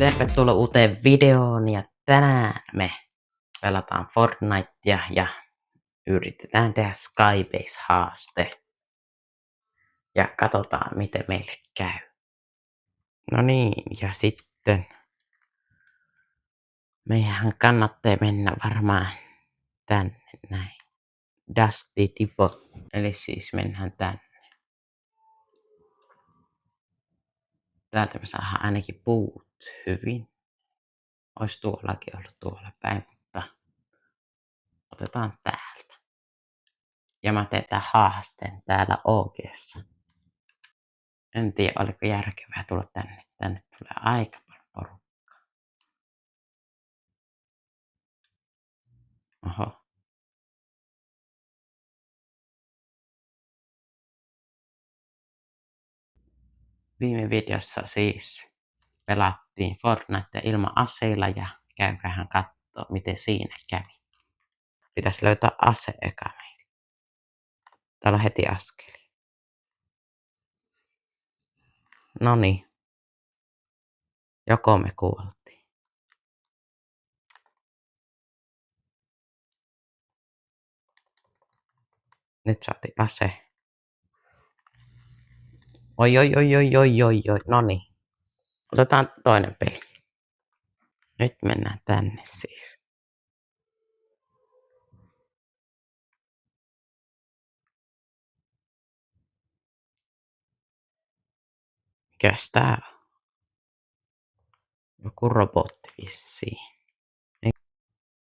Tervetuloa uuteen videoon ja tänään me pelataan Fortnitea ja yritetään tehdä Skybase-haaste. Ja katsotaan miten meille käy. No niin, ja sitten meidän kannattaa mennä varmaan tänne näin. Dusty Depot. Eli siis mennään tänne. Täältä me saadaan ainakin puut hyvin. Ois tuollakin ollut tuolla päin, mutta otetaan täältä. Ja mä teen tän haasteen täällä OG:ssa. En tiedä, oliko järkevää tulla tänne. Tänne tulee aika paljon porukkaa. Oho. Viime videossa siis pelattiin Fortnitea ilman aseilla ja käykähän kattoo, miten siinä kävi. Pitäisi löytää ase eka meille. Täällä on heti askeli. Noniin. Joko me kuoltiin. Nyt saatiin ase. Oi. Noniin. Otetaan toinen peli. Nyt mennään tänne siis. Mikäs tää on? Joku robotti vissiin.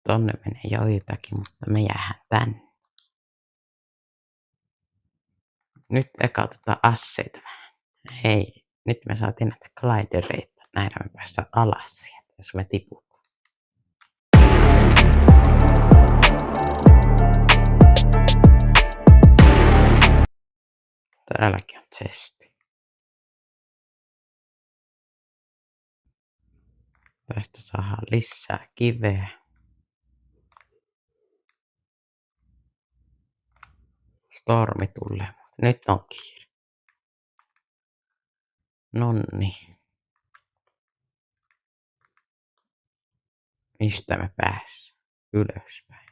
Tonne menee joitakin, mutta me jäähän tänne. Nyt eka otetaan asseita vähän. Hei, nyt me saatiin näitä glidereita. Näin me päästään alas sieltä, jos me tiputaan. Täälläkin on chesti. Tästä saadaan lisää kiveä. Stormi tulee. Nyt on kiire. Nonni. Mistä me päästään? Ylöspäin.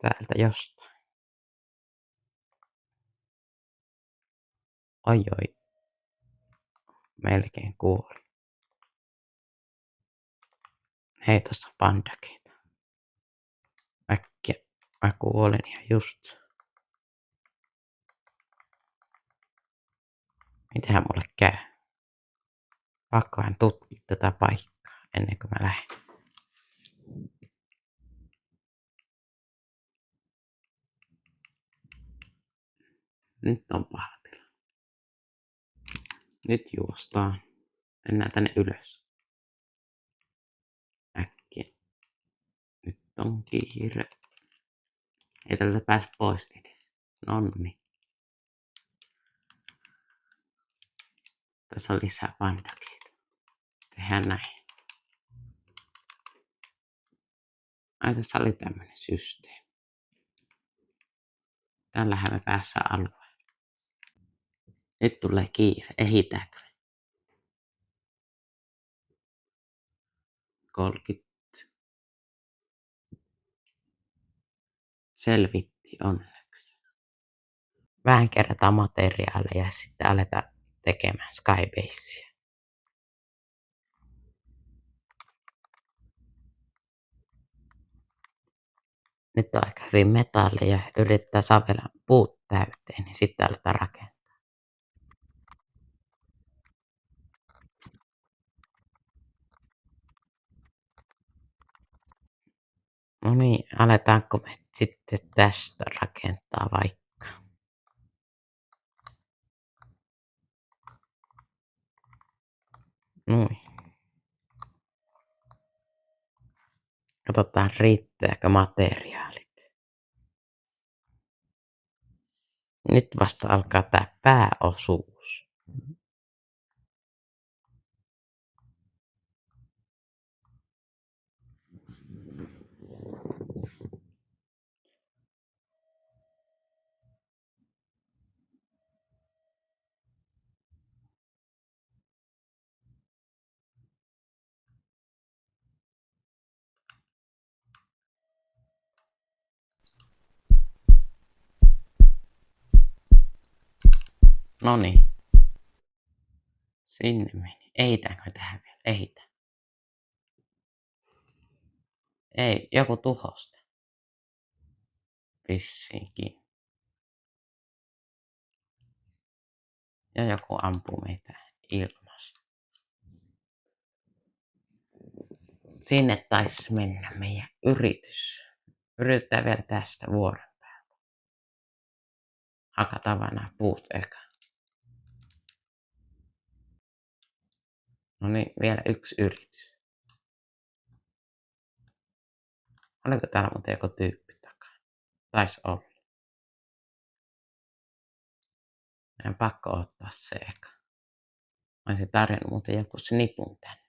Täältä jostain. Oi. Melkein kuoli. Hei, tossa on pandakeita. Äkkiä. Mä kuolin ihan just. Mitähän mulle käy? Pakkohan tutkia tätä paikkaa ennen kuin mä lähden. Nyt on paha tila. Nyt juostaan. Mennään tänne ylös. Äkkiä. Nyt on kiire. Ei tältä pääse pois edes. Nonni. Tässä on lisää pandakeita. Tehdään näin. Ai, tässä oli tämmönen systeemi. Tällähän me päässään alueen. Nyt tulee kiire. Ehitäänkö? 30. Selvittiin onneksi. Vähän kerätään materiaaleja ja sitten aletaan tekemään Skybasea. Nyt on aika hyvin metalleja. Yritetään savella puut täyteen, niin sitten aletaan rakentaa. No niin, aletaanko me sitten tästä rakentaa vaikka? Noin. Katsotaan riittääkö materiaalit. Nyt vasta alkaa tää pääosuus. Noniin. Sinne meni. Ehitäänkö tähän vielä? Ehitään. Ei, joku tuhosta. Vissiinkin. Ja joku ampuu meitä ilmasta. Sinne taisi mennä meidän yritys. Yritetään vielä tästä vuoren päältä. Hakataan vaan nämä puut eka. No niin, vielä yksi yritys. Oliko täällä muuten joku tyyppi takaa? Taisi olla. Meidän pakko ottaa se eka. Mä olisin tarjonnut muuten joku snipun tänne.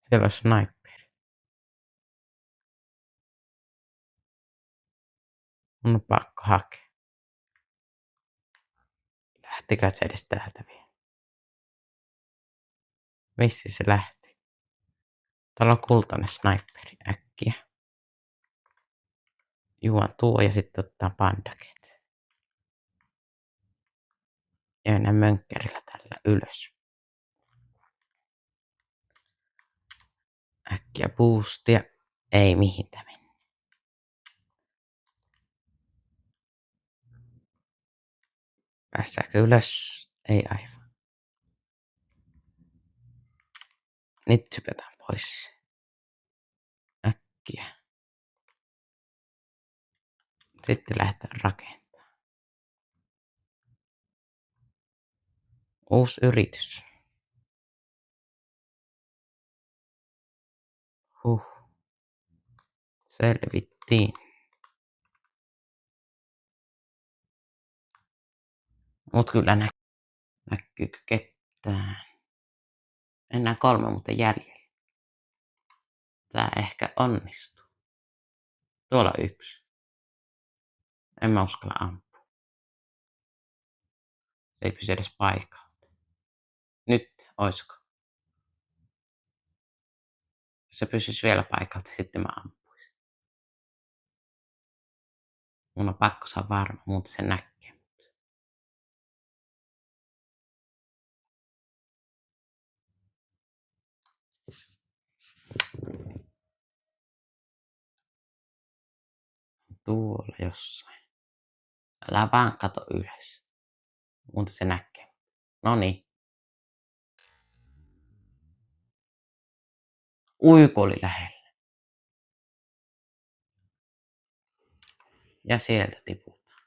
Siellä on sniperi. Mun on pakko hakea. Lähtikö se edes täältä vielä? Missi se lähti? Täällä on kultainen sniperi äkkiä. Juon tuo ja sitten ottaa pandaket. Ja mennään mönkkärillä tällä ylös. Äkkiä boostia. Ei mihin tää meni. Päästäänkö ylös? Ei aivan. Nyt hypätään pois. Äkkiä. Sitten lähdetään rakentamaan. Uusi yritys. Selvittiin. Mut kyllä näkyykö ketään? Enää 3 muuten jäljellä. Tää ehkä onnistuu. Tuolla on 1. En mä uskalla ampua. Se ei pysy edes paikalla. Nyt, oisko? Jos se pysyisi vielä paikalta, sitten mä ampuisin. Mun on pakko saada varma, muuten se näkee. Tuolla jossain. Älä vaan kato ylös. Muuten se näkee. Noniin. Uiku oli lähellä. Ja sieltä tiputaan.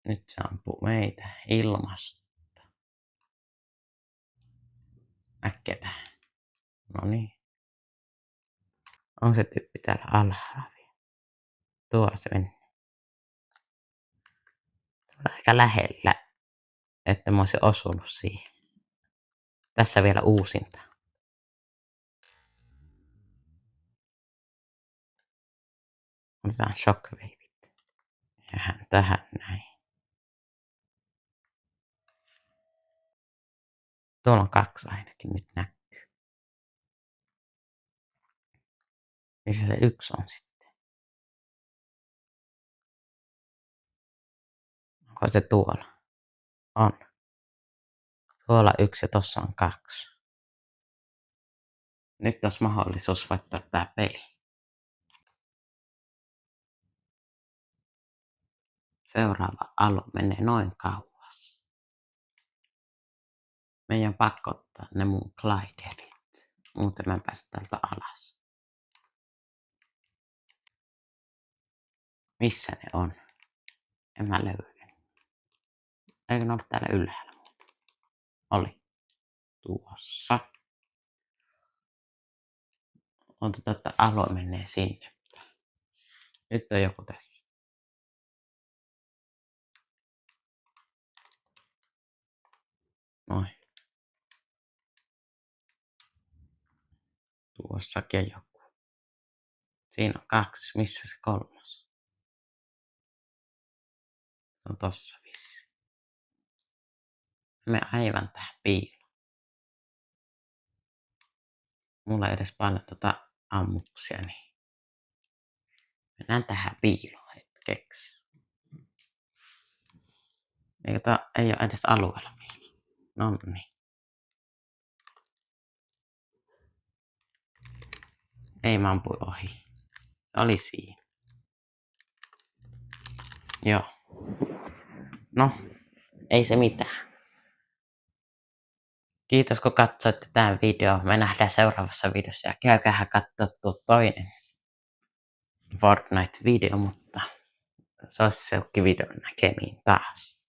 Nyt se ampuu meitä ilmasta. Äkkiä tähän. Noniin. On se tyyppi täällä alhaalla vielä. Tuolla se meni. Tuolla aika lähellä, että mä olisin osunut siihen. Tässä vielä uusinta. Otetaan shockwaveit. Ja tähän näin. Tuolla on 2 ainakin, nyt näkyy. Missä se 1 on sitten? Onko se tuolla? On. Tuolla 1 ja tossa on 2. Nyt olisi mahdollisuus voittaa tää peli. Seuraava alue menee noin kauas. Meidän pakko ottaa ne mun gliderit. Muuten mä en pääse täältä alas. Missä ne on? En mä löydä. Eikö ne ole täällä ylhäällä muuten? Oli. Tuossa. Otetaan, että alue menee sinne. Nyt on joku tässä. Noin. Tuossakin on joku. Siinä on 2. Missä se 3? Se on tossa vissi. Me aivan tähän piiloon. Mulla ei edes paljon ammuksia, niin Mennään tähän piiloon hetkeksi. Ei ole edes alueella vielä. Nonni. Ei, mä ampuin ohi. Se oli siinä. Joo. No, ei se mitään. Kiitos kun katsoitte tämän videon. Me nähdään seuraavassa videossa ja käykäähän katsoa tuo toinen Fortnite-video, mutta se olisi seukki videon näkemiin taas.